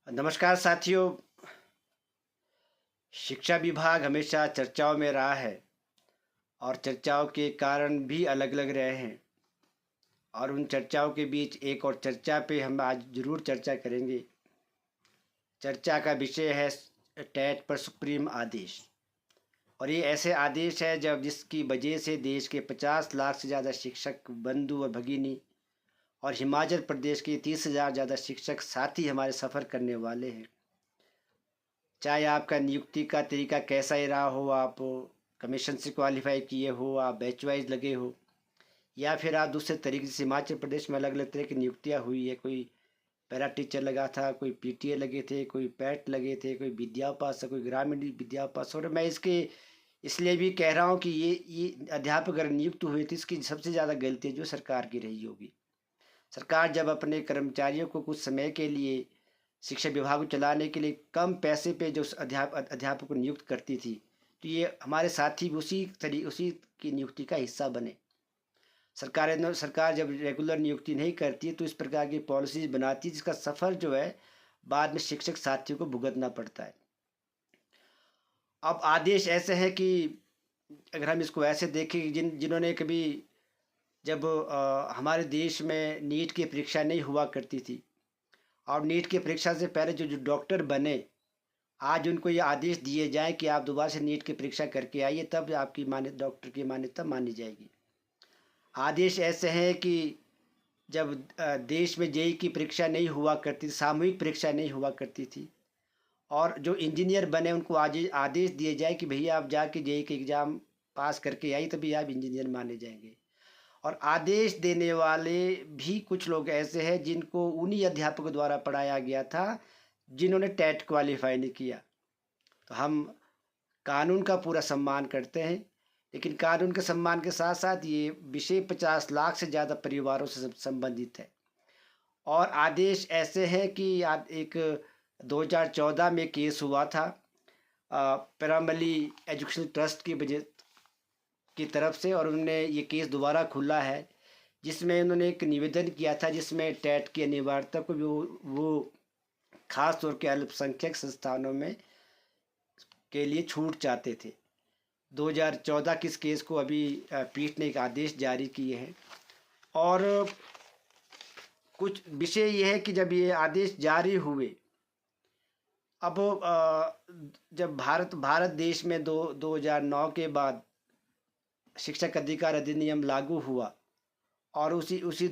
नमस्कार साथियों। शिक्षा विभाग हमेशा चर्चाओं में रहा है और चर्चाओं के कारण भी अलग अलग रहे हैं। और उन चर्चाओं के बीच एक और चर्चा पे हम आज ज़रूर चर्चा करेंगे। चर्चा का विषय है टेट पर सुप्रीम आदेश। और ये ऐसे आदेश है जब जिसकी वजह से देश के 50 लाख से ज़्यादा शिक्षक बंधु और भगिनी और हिमाचल प्रदेश के 30,000 ज़्यादा शिक्षक साथी हमारे सफ़र करने वाले हैं। चाहे आपका नियुक्ति का तरीका कैसा ही रहा हो, आप कमीशन से क्वालिफाई किए हो, आप बैच वाइज लगे हो, या फिर आप दूसरे तरीके से हिमाचल प्रदेश में अलग अलग तरह की नियुक्तियाँ हुई है। कोई पैरा टीचर लगा था, कोई पीटीए लगे थे, कोई पैट लगे थे, कोई विद्या उपासक, कोई ग्रामीण विद्या उपासक। और मैं इसके इसलिए भी कह रहा हूँ कि ये अध्यापक अगर नियुक्त हुए तो इसकी सबसे ज़्यादा गलती जो सरकार की रही होगी। सरकार जब अपने कर्मचारियों को कुछ समय के लिए शिक्षा विभाग को चलाने के लिए कम पैसे पे जो अध्यापक को नियुक्त करती थी, तो ये हमारे साथी भी उसी की नियुक्ति का हिस्सा बने। सरकार जब रेगुलर नियुक्ति नहीं करती तो इस प्रकार की पॉलिसीज बनाती है जिसका सफ़र जो है बाद में शिक्षक साथियों को भुगतना पड़ता है। अब आदेश ऐसे हैं कि अगर हम इसको ऐसे देखें कि जिन्होंने कभी जब हमारे देश में नीट की परीक्षा नहीं हुआ करती थी और नीट की परीक्षा से पहले जो जो डॉक्टर बने, आज उनको ये आदेश दिए जाए कि आप दोबारा से नीट की परीक्षा करके आइए, तब आपकी डॉक्टर की मान्यता मानी जाएगी। आदेश ऐसे हैं कि जब देश में जेईई की परीक्षा नहीं हुआ करती, सामूहिक परीक्षा नहीं हुआ करती थी, और जो इंजीनियर बने उनको आज आदेश दिए जाए कि भैया आप जाके जेईई के एग्ज़ाम पास करके आइए, तभी आप इंजीनियर माने जाएंगे। और आदेश देने वाले भी कुछ लोग ऐसे हैं जिनको उन्हीं अध्यापकों द्वारा पढ़ाया गया था जिन्होंने टेट क्वालिफाई नहीं किया। तो हम कानून का पूरा सम्मान करते हैं, लेकिन कानून के सम्मान के साथ साथ ये विषय 50 लाख से ज़्यादा परिवारों से संबंधित है। और आदेश ऐसे हैं कि एक 2014 में केस हुआ था पिरामली एजुकेशनल ट्रस्ट की तरफ से, और उन्होंने ये केस दोबारा खुला है जिसमें उन्होंने एक निवेदन किया था जिसमें टेट की अनिवार्यता को वो खास तौर के अल्पसंख्यक संस्थानों में के लिए छूट चाहते थे। 2014 के इस केस को अभी पीठ ने एक आदेश जारी किए हैं। और कुछ विषय ये है कि जब ये आदेश जारी हुए, अब जब भारत देश में 2009 के बाद शिक्षक अधिकार अधिनियम लागू हुआ, और उसी उसी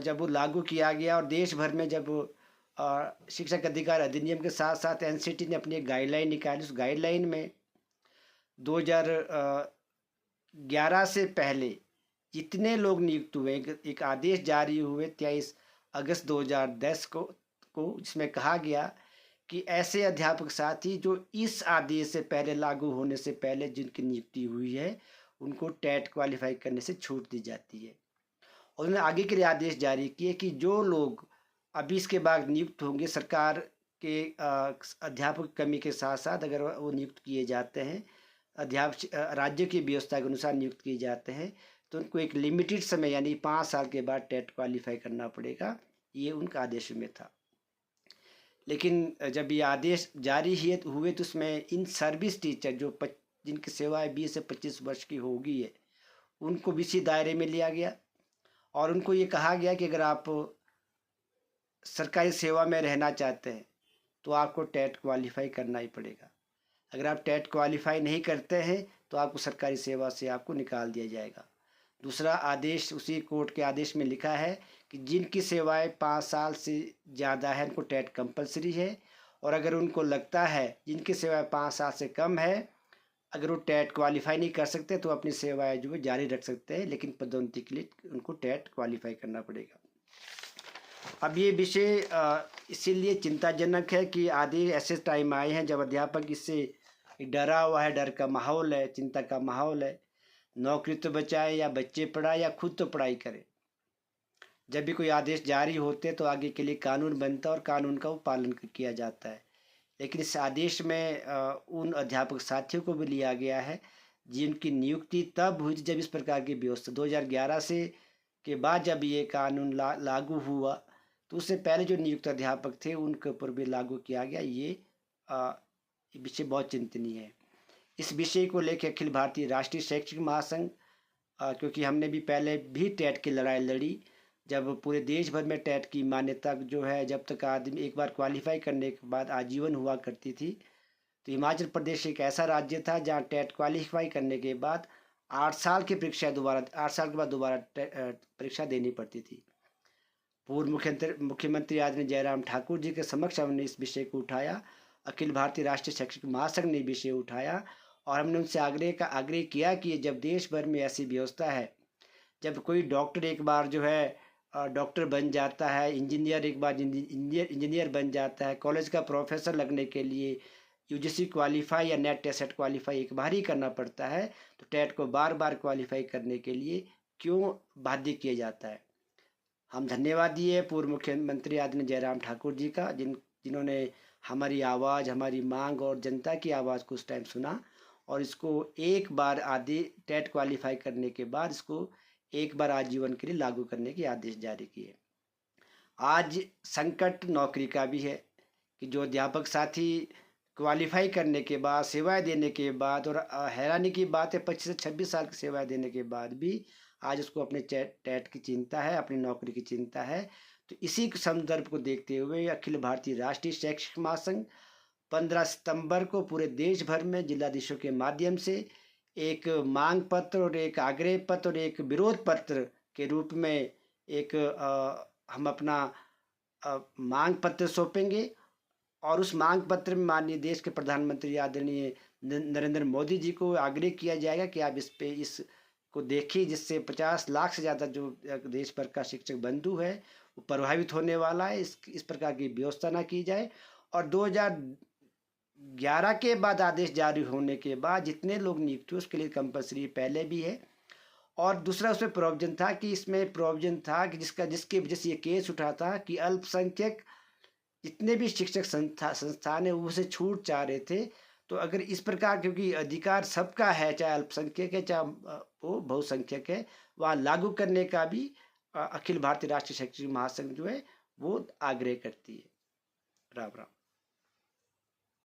जब वो लागू किया गया और देश भर में जब शिक्षक अधिकार अधिनियम के साथ साथ एनसीटी ने अपनी एक गाइडलाइन निकाली, उस गाइडलाइन में 2011 से पहले जितने लोग नियुक्त हुए, एक आदेश जारी हुए 23 अगस्त 2010 को जिसमें कहा गया कि ऐसे अध्यापक साथी जो इस आदेश से पहले लागू होने से पहले जिनकी नियुक्ति हुई है उनको टेट क्वालिफाई करने से छूट दी जाती है। और उन्होंने आगे के लिए आदेश जारी किए कि जो लोग अभी इसके बाद नियुक्त होंगे, सरकार के अध्यापक कमी के साथ साथ अगर वो नियुक्त किए जाते हैं, अध्यापक राज्य की व्यवस्था के अनुसार नियुक्त किए जाते हैं, तो उनको एक लिमिटेड समय यानी 5 साल के बाद टेट क्वालिफाई करना पड़ेगा। ये उनका आदेश में था। लेकिन जब ये आदेश जारी हुए तो उसमें इन सर्विस टीचर जिनकी सेवाएं 20 से 25 वर्ष की होगी है, उनको भी इसी दायरे में लिया गया। और उनको ये कहा गया कि अगर आप सरकारी सेवा में रहना चाहते हैं तो आपको टेट क्वालिफाई करना ही पड़ेगा। अगर आप टेट क्वालिफाई नहीं करते हैं तो आपको सरकारी सेवा से आपको निकाल दिया जाएगा। दूसरा आदेश उसी कोर्ट के आदेश में लिखा है कि जिनकी सेवाएं 5 साल से ज़्यादा है उनको टेट कंपलसरी है, और अगर उनको लगता है जिनकी सेवाएं 5 साल से कम है, अगर वो टेट क्वालिफाई नहीं कर सकते तो अपनी सेवाएं जो है जारी रख सकते हैं, लेकिन पदोन्नति के लिए उनको टेट क्वालिफाई करना पड़ेगा। अब ये विषय इसीलिए चिंताजनक है कि आदेश ऐसे टाइम आए हैं जब अध्यापक इससे डरा हुआ है, डर का माहौल है, चिंता का माहौल है। नौकरी तो बचाए या बच्चे पढ़ाए या खुद तो पढ़ाई करें। जब भी कोई आदेश जारी होते तो आगे के लिए कानून बनता है और कानून का वो पालन किया जाता है। लेकिन इस आदेश में उन अध्यापक साथियों को भी लिया गया है जिनकी नियुक्ति तब हुई जब इस प्रकार की व्यवस्था 2011 से के बाद जब ये कानून लागू हुआ, तो उससे पहले जो नियुक्त अध्यापक थे उनके ऊपर भी लागू किया गया। ये विषय बहुत चिंतनीय है। इस विषय को लेकर अखिल भारतीय राष्ट्रीय शैक्षिक महासंघ, क्योंकि हमने भी पहले भी टेट की लड़ाई लड़ी, जब पूरे देश भर में टेट की मान्यता जो है, जब तक आदमी एक बार क्वालिफाई करने के बाद आजीवन हुआ करती थी, तो हिमाचल प्रदेश एक ऐसा राज्य था जहाँ टेट क्वालिफाई करने के बाद 8 साल की परीक्षा दोबारा 8 साल के बाद दोबारा परीक्षा देनी पड़ती थी। पूर्व मुख्यमंत्री आदरणीय जयराम ठाकुर जी के समक्ष हमने इस विषय को उठाया। अखिल भारतीय राष्ट्रीय शैक्षिक महासंघ ने विषय उठाया और हमने उनसे आग्रह किया कि जब देश भर में ऐसी व्यवस्था है, जब कोई डॉक्टर एक बार जो है डॉक्टर बन जाता है, इंजीनियर एक बार इंजीनियर बन जाता है, कॉलेज का प्रोफेसर लगने के लिए यूजीसी क्वालिफाई या नेट टेस्ट क्वालिफाई एक बार ही करना पड़ता है, तो टेट को बार बार क्वालिफाई करने के लिए क्यों बाध्य किया जाता है। हम धन्यवाद दिए पूर्व मुख्यमंत्री आदरणीय जयराम ठाकुर जी का, जिन्होंने हमारी आवाज़, हमारी मांग और जनता की आवाज़ को उस टाइम सुना और इसको एक बार टेट क्वालिफाई करने के बाद इसको एक बार आजीवन के लिए लागू करने के आदेश जारी किए। आज संकट नौकरी का भी है कि जो अध्यापक साथी क्वालिफाई करने के बाद, सेवाएं देने के बाद, और हैरानी की बात है 25 से 26 साल की सेवाएं देने के बाद भी आज उसको अपने टेट की चिंता है, अपनी नौकरी की चिंता है। तो इसी संदर्भ को देखते हुए अखिल भारतीय राष्ट्रीय शैक्षिक महासंघ 15 सितंबर को पूरे देश भर में जिलाधीशों के माध्यम से एक मांग पत्र और एक आग्रह पत्र और एक विरोध पत्र के रूप में एक हम अपना मांग पत्र सौंपेंगे और उस मांग पत्र में माननीय देश के प्रधानमंत्री आदरणीय नरेंद्र मोदी जी को आग्रह किया जाएगा कि आप इसको देखिए, जिससे 50 लाख से ज़्यादा जो देश भर का शिक्षक बंधु है वो प्रभावित होने वाला है। इस प्रकार की व्यवस्था ना की जाए। और 2011 के बाद आदेश जारी होने के बाद जितने लोग नियुक्त हुए उसके लिए कंपलसरी पहले भी है। और दूसरा उसमें प्रोविजन था कि जिसके वजह से ये केस उठा था कि अल्पसंख्यक जितने भी शिक्षक संस्थान है वो से छूट चाह रहे थे। तो अगर इस प्रकार, क्योंकि अधिकार सबका है, चाहे अल्पसंख्यक है चाहे वो बहुसंख्यक है, वहाँ लागू करने का भी अखिल भारतीय राष्ट्रीय शैक्षिक महासंघ जो है वो आग्रह करती है। राम राम।